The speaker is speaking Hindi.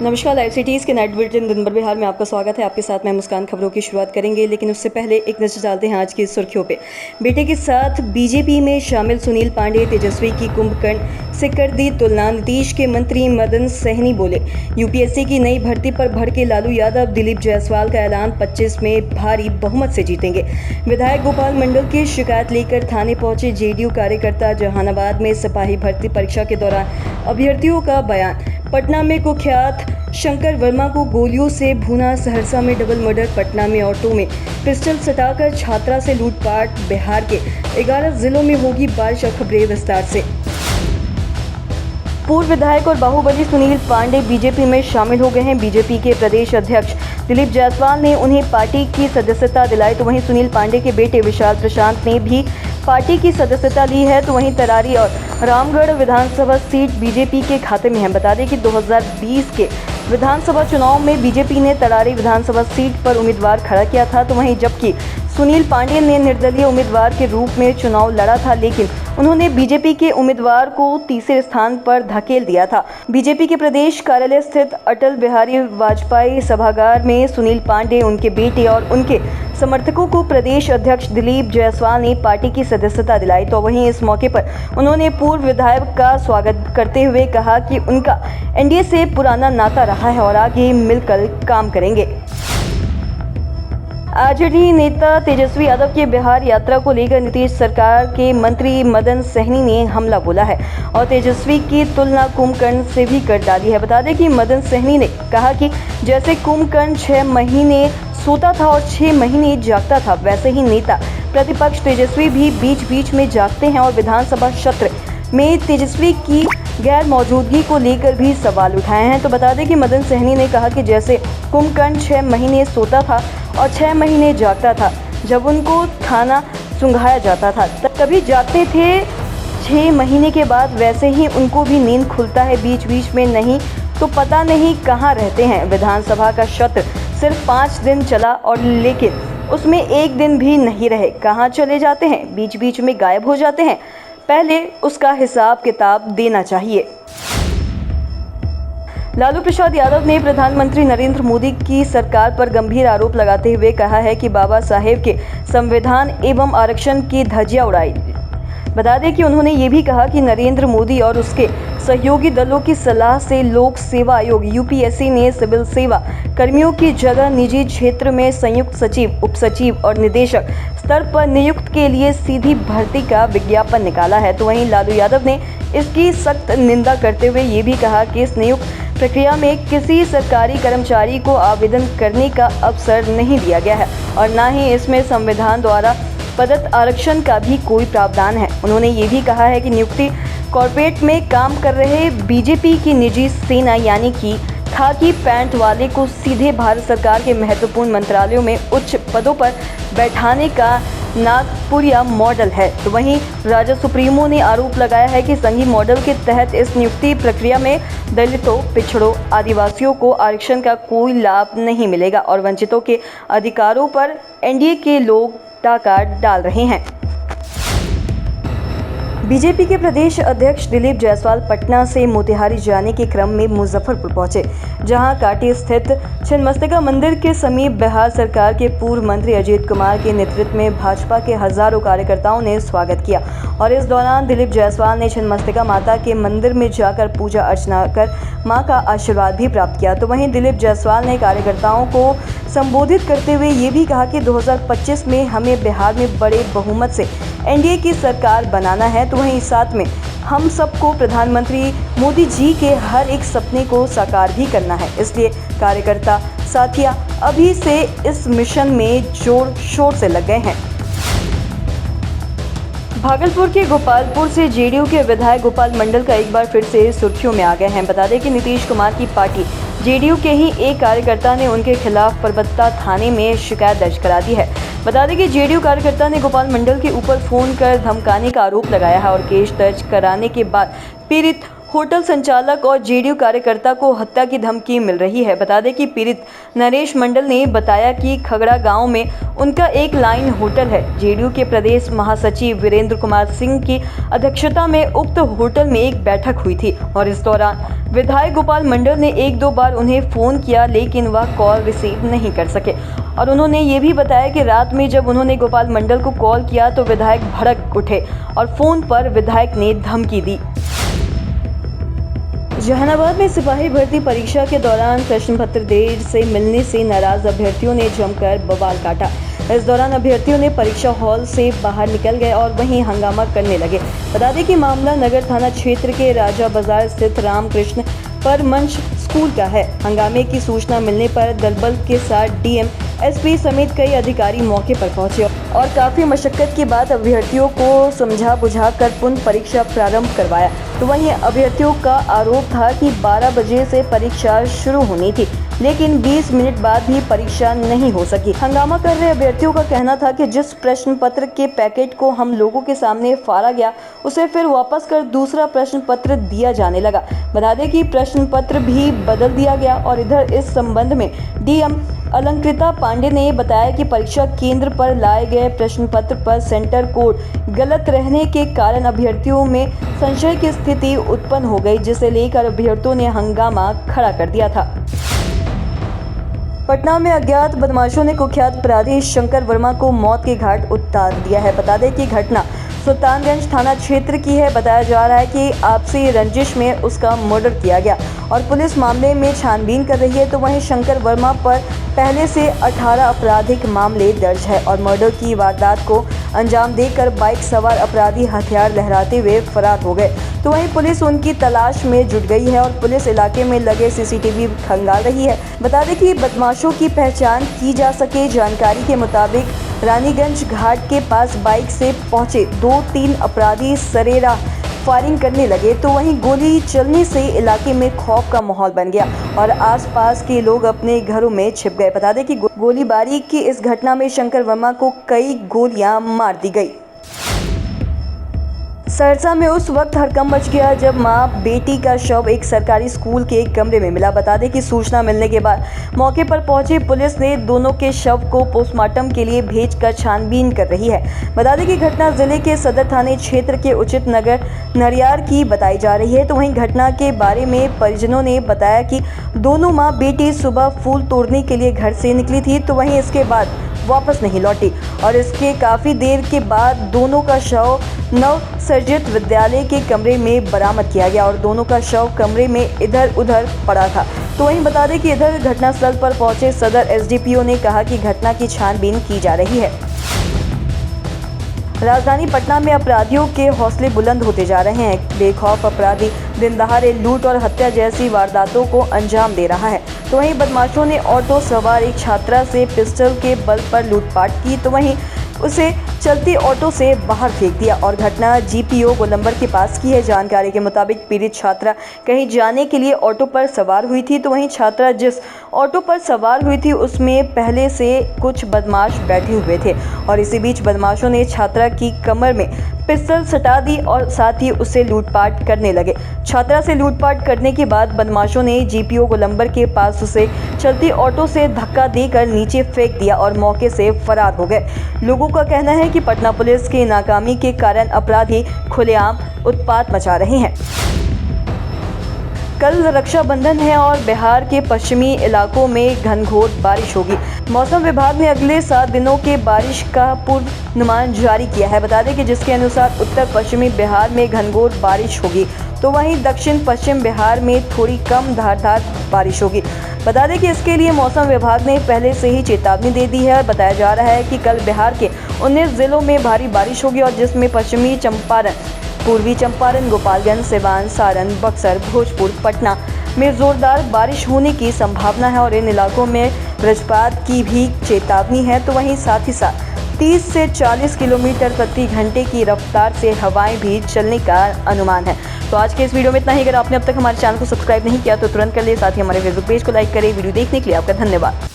नमस्कार, लाइव सिटीज़ के नाइट बुलेटिन दिन भर बिहार में आपका स्वागत है। आपके साथ मैं मुस्कान। खबरों की शुरुआत करेंगे, लेकिन उससे पहले एक नजर डालते हैं आज की सुर्खियों पे। बेटे के साथ बीजेपी में शामिल सुनील पांडे तेजस्वी की कुंभकर्ण से कर दी तुलना। नीतीश के मंत्री मदन सहनी बोले, यूपीएससी की नई भर्ती पर भड़के लालू यादव। दिलीप जायसवाल का ऐलान, 25 में भारी बहुमत से जीतेंगे। विधायक गोपाल मंडल की शिकायत लेकर थाने पहुंचे जेडीयू कार्यकर्ता। जहानाबाद में सिपाही भर्ती परीक्षा के दौरान अभ्यर्थियों का बयान। पटना में कुख्यात शंकर वर्मा को गोलियों से भूना। सहरसा में डबल मर्डर। पटना में ऑटो में पिस्टल सटाकर छात्रा से लूटपाट। बिहार के 11 जिलों में होगी बारिश। खबरें विस्तार से। पूर्व विधायक और बाहुबली सुनील पांडे बीजेपी में शामिल हो गए हैं। बीजेपी के प्रदेश अध्यक्ष दिलीप जायसवाल ने उन्हें पार्टी की सदस्यता दिलाई, तो वहीं सुनील पांडे के बेटे विशाल प्रशांत ने भी पार्टी की सदस्यता ली है। तो वहीं तरारी और रामगढ़ विधानसभा सीट बीजेपी के खाते में है। बता दें कि 2020 के विधानसभा चुनाव में बीजेपी ने तरारी विधानसभा सीट पर उम्मीदवार खड़ा किया था। तो वहीं जबकि सुनील पांडे ने निर्दलीय उम्मीदवार के रूप में चुनाव लड़ा था, लेकिन उन्होंने बीजेपी के उम्मीदवार को तीसरे स्थान पर धकेल दिया था। बीजेपी के प्रदेश कार्यालय स्थित अटल बिहारी वाजपेयी सभागार में सुनील पांडे, उनके बेटे और उनके समर्थकों को प्रदेश अध्यक्ष दिलीप जायसवाल ने पार्टी की सदस्यता दिलाई। तो वहीं इस मौके पर उन्होंने पूर्व विधायक का स्वागत करते हुए कहा कि उनका एनडीए से पुराना नाता रहा है और आगे मिलकर काम करेंगे। आरजेडी नेता तेजस्वी यादव की बिहार यात्रा को लेकर नीतीश सरकार के मंत्री मदन सहनी ने हमला बोला है और तेजस्वी की तुलना कुंभकर्ण से भी कर डाली है। बता दें कि मदन सहनी ने कहा कि जैसे कुंभकर्ण 6 महीने सोता था और 6 महीने जागता था, वैसे ही नेता प्रतिपक्ष तेजस्वी भी बीच बीच में जागते हैं और विधानसभा सत्र में तेजस्वी की गैर मौजूदगी को लेकर भी सवाल उठाए हैं। तो बता दें कि मदन सहनी ने कहा कि जैसे कुंभकर्ण 6 महीने सोता था और 6 महीने जागता था, जब उनको खाना सुंघाया जाता था तभी जागते थे, 6 महीने के बाद वैसे ही उनको भी नींद खुलता है बीच बीच में, नहीं तो पता नहीं कहाँ रहते हैं। विधानसभा का सत्र सिर्फ 5 दिन चला और लेकिन उसमें एक दिन भी नहीं रहे, कहाँ चले जाते हैं, बीच बीच में गायब हो जाते हैं। पहले उसका हिसाब किताब देना चाहिए। लालू प्रसाद यादव ने प्रधानमंत्री नरेंद्र मोदी की सरकार पर गंभीर आरोप लगाते हुए कहा है कि बाबा साहेब के संविधान एवं आरक्षण की धज्जियां उड़ाई। बता दें कि उन्होंने ये भी कहा कि नरेंद्र मोदी और उसके सहयोगी दलों की सलाह से लोक सेवा आयोग यूपीएससी ने सिविल सेवा कर्मियों की जगह निजी क्षेत्र में संयुक्त सचिव, उप सचिव और निदेशक स्तर पर नियुक्त के लिए सीधी भर्ती का विज्ञापन निकाला है। तो वहीं लालू यादव ने इसकी सख्त निंदा करते हुए ये भी कहा कि इस नियुक्त प्रक्रिया में किसी सरकारी कर्मचारी को आवेदन करने का अवसर नहीं दिया गया है और न ही इसमें संविधान द्वारा प्रदत्त आरक्षण का भी कोई प्रावधान है। उन्होंने ये भी कहा है कि नियुक्ति कॉर्पोरेट में काम कर रहे बीजेपी की निजी सेना यानी कि खाकी पैंट वाले को सीधे भारत सरकार के महत्वपूर्ण मंत्रालयों में उच्च पदों पर बैठाने का नागपुरिया मॉडल है। तो वहीं राजा सुप्रीमो ने आरोप लगाया है कि संघी मॉडल के तहत इस नियुक्ति प्रक्रिया में दलितों, पिछड़ों, आदिवासियों को आरक्षण का कोई लाभ नहीं मिलेगा और वंचितों के अधिकारों पर एनडीए के लोग डाका डाल रहे हैं। बीजेपी के प्रदेश अध्यक्ष दिलीप जायसवाल पटना से मोतिहारी जाने के क्रम में मुजफ्फरपुर पहुंचे, जहां काटी स्थित छिन्नमस्तिका मंदिर के समीप बिहार सरकार के पूर्व मंत्री अजीत कुमार के नेतृत्व में भाजपा के हजारों कार्यकर्ताओं ने स्वागत किया और इस दौरान दिलीप जायसवाल ने छिन्नमस्तिका माता के मंदिर में जाकर पूजा अर्चना कर मां का आशीर्वाद भी प्राप्त किया। तो वहीं दिलीप जायसवाल ने कार्यकर्ताओं को संबोधित करते हुए ये भी कहा कि 2025 में हमें बिहार में बड़े बहुमत से एनडीए की सरकार बनाना है। तो वहीं साथ में हम सबको प्रधानमंत्री मोदी जी के हर एक सपने को साकार भी करना है, इसलिए कार्यकर्ता साथिया अभी से इस मिशन में जोर शोर से लग गए हैं। भागलपुर के गोपालपुर से जेडीयू के विधायक गोपाल मंडल का एक बार फिर से सुर्खियों में आ गए हैं। बता दें कि नीतीश कुमार की पार्टी जेडीयू के ही एक कार्यकर्ता ने उनके खिलाफ परबत्ता थाने में शिकायत दर्ज करा दी है। बता दें कि जेडीयू कार्यकर्ता ने गोपाल मंडल के ऊपर फोन कर धमकाने का आरोप लगाया है और केस दर्ज कराने के बाद पीड़ित होटल संचालक और जेडीयू कार्यकर्ता को हत्या की धमकी मिल रही है। बता दें कि पीड़ित नरेश मंडल ने बताया कि खगड़ा गांव में उनका एक लाइन होटल है। जेडीयू के प्रदेश महासचिव वीरेंद्र कुमार सिंह की अध्यक्षता में उक्त होटल में एक बैठक हुई थी और इस दौरान विधायक गोपाल मंडल ने 1-2 बार उन्हें फ़ोन किया, लेकिन वह कॉल रिसीव नहीं कर सके। और उन्होंने ये भी बताया कि रात में जब उन्होंने गोपाल मंडल को कॉल किया तो विधायक भड़क उठे और फ़ोन पर विधायक ने धमकी दी। जहानाबाद में सिपाही भर्ती परीक्षा के दौरान प्रश्न पत्र देर से मिलने से नाराज अभ्यर्थियों ने जमकर बवाल काटा। इस दौरान अभ्यर्थियों ने परीक्षा हॉल से बाहर निकल गए और वहीं हंगामा करने लगे। बता दें कि मामला नगर थाना क्षेत्र के राजा बाजार स्थित रामकृष्ण परमंश स्कूल का है। हंगामे की सूचना मिलने पर दलबल के साथ डीएम, एसपी समेत कई अधिकारी मौके पर पहुंचे और काफी मशक्कत के बाद अभ्यर्थियों को समझा बुझा कर पुनः परीक्षा प्रारंभ करवाया। तो वहीं अभ्यर्थियों का आरोप था कि 12 बजे से परीक्षा शुरू होनी थी, लेकिन 20 मिनट बाद भी परीक्षा नहीं हो सकी। हंगामा कर रहे अभ्यर्थियों का कहना था कि जिस प्रश्न पत्र के पैकेट को हम लोगों के सामने फाड़ा गया, उसे फिर वापस कर दूसरा प्रश्न पत्र दिया जाने लगा। बता दें कि प्रश्न पत्र भी बदल दिया गया। और इधर इस संबंध में डीएम अलंकृता पांडे ने बताया कि परीक्षा केंद्र पर लाए गए प्रश्न पत्र पर सेंटर कोड गलत रहने के कारण अभ्यर्थियों में संशय की स्थिति उत्पन्न हो गई, जिसे लेकर अभ्यर्थियों ने हंगामा खड़ा कर दिया था। पटना में अज्ञात बदमाशों ने कुख्यात अपराधी शंकर वर्मा को मौत के घाट उतार दिया है। बता दें कि घटना सुल्तानगंज थाना क्षेत्र की है। बताया जा रहा है कि आपसी रंजिश में उसका मर्डर किया गया और पुलिस मामले में छानबीन कर रही है। तो वहीं शंकर वर्मा पर पहले से 18 आपराधिक मामले दर्ज है और मर्डर की वारदात को अंजाम देकर बाइक सवार अपराधी हथियार लहराते हुए फरार हो गए। तो वहीं पुलिस उनकी तलाश में जुट गई है और पुलिस इलाके में लगे सीसीटीवी खंगाल रही है। बता दें कि बदमाशों की पहचान की जा सके। जानकारी के मुताबिक रानीगंज घाट के पास बाइक से पहुंचे 2-3 अपराधी सरेरा फायरिंग करने लगे। तो वहीं गोली चलने से इलाके में खौफ का माहौल बन गया और आसपास के लोग अपने घरों में छिप गए। बता दें कि गोलीबारी की इस घटना में शंकर वर्मा को कई गोलियां मार दी गई। सहरसा में उस वक्त हड़कंप मच गया जब मां बेटी का शव एक सरकारी स्कूल के एक कमरे में मिला। बता दें कि सूचना मिलने के बाद मौके पर पहुंची पुलिस ने दोनों के शव को पोस्टमार्टम के लिए भेजकर छानबीन कर रही है। बता दें कि घटना जिले के सदर थाने क्षेत्र के उचित नगर नरियार की बताई जा रही है। तो वहीं घटना के बारे में परिजनों ने बताया कि दोनों मां बेटी सुबह फूल तोड़ने के लिए घर से निकली थी, तो वहीं इसके बाद वापस नहीं लौटी और इसके काफ़ी देर के बाद दोनों का शव नवसर्जित विद्यालय के कमरे में बरामद किया गया और दोनों का शव कमरे में इधर उधर पड़ा था। तो वहीं बता दें कि इधर घटनास्थल पर पहुंचे सदर एसडीपीओ ने कहा कि घटना की छानबीन की जा रही है। राजधानी पटना में अपराधियों के हौसले बुलंद होते जा रहे हैं। बेखौफ अपराधी दिन दहाड़े लूट और हत्या जैसी वारदातों को अंजाम दे रहा है। तो वहीं बदमाशों ने ऑटो सवार एक छात्रा से पिस्टल के बल पर लूटपाट की, तो वहीं उसे चलती ऑटो से बाहर फेंक दिया और घटना जीपीओ गोलंबर के पास की है। जानकारी के मुताबिक पीड़ित छात्रा कहीं जाने के लिए ऑटो पर सवार हुई थी। तो वहीं छात्रा जिस ऑटो पर सवार हुई थी उसमें पहले से कुछ बदमाश बैठे हुए थे और इसी बीच बदमाशों ने छात्रा की कमर में पिस्टल सटा दी और साथ ही उससे लूटपाट करने लगे। छात्रा से लूटपाट करने के बाद बदमाशों ने जीपीओ गोलंबर के पास उसे चलती ऑटो से धक्का देकर नीचे फेंक दिया और मौके से फरार हो गए। लोगों का कहना है कि पटना पुलिस की नाकामी के कारण अपराधी खुलेआम उत्पात मचा रहे हैं। कल रक्षाबंधन है और बिहार के पश्चिमी इलाकों में घनघोर बारिश होगी। मौसम विभाग ने अगले 7 दिनों के बारिश का पूर्वानुमान जारी किया है। बता दें कि जिसके अनुसार उत्तर पश्चिमी बिहार में घनघोर बारिश होगी, तो वहीं दक्षिण पश्चिम बिहार में थोड़ी कम धारदार बारिश होगी। बता दें कि इसके लिए मौसम विभाग ने पहले से ही चेतावनी दे दी है। बताया जा रहा है कि कल बिहार के 19 जिलों में भारी बारिश होगी और जिसमें पश्चिमी चंपारण, पूर्वी चंपारण, गोपालगंज, सिवान, सारण, बक्सर, भोजपुर, पटना में जोरदार बारिश होने की संभावना है और इन इलाकों में वज्रपात की भी चेतावनी है। तो वहीं साथ ही साथ 30 से 40 किलोमीटर प्रति घंटे की रफ्तार से हवाएं भी चलने का अनुमान है। तो आज के इस वीडियो में इतना ही। अगर आपने अब तक हमारे चैनल को सब्सक्राइब नहीं किया तो तुरंत कर ले, साथ ही हमारे फेसबुक पेज को लाइक करें। वीडियो देखने के लिए आपका धन्यवाद।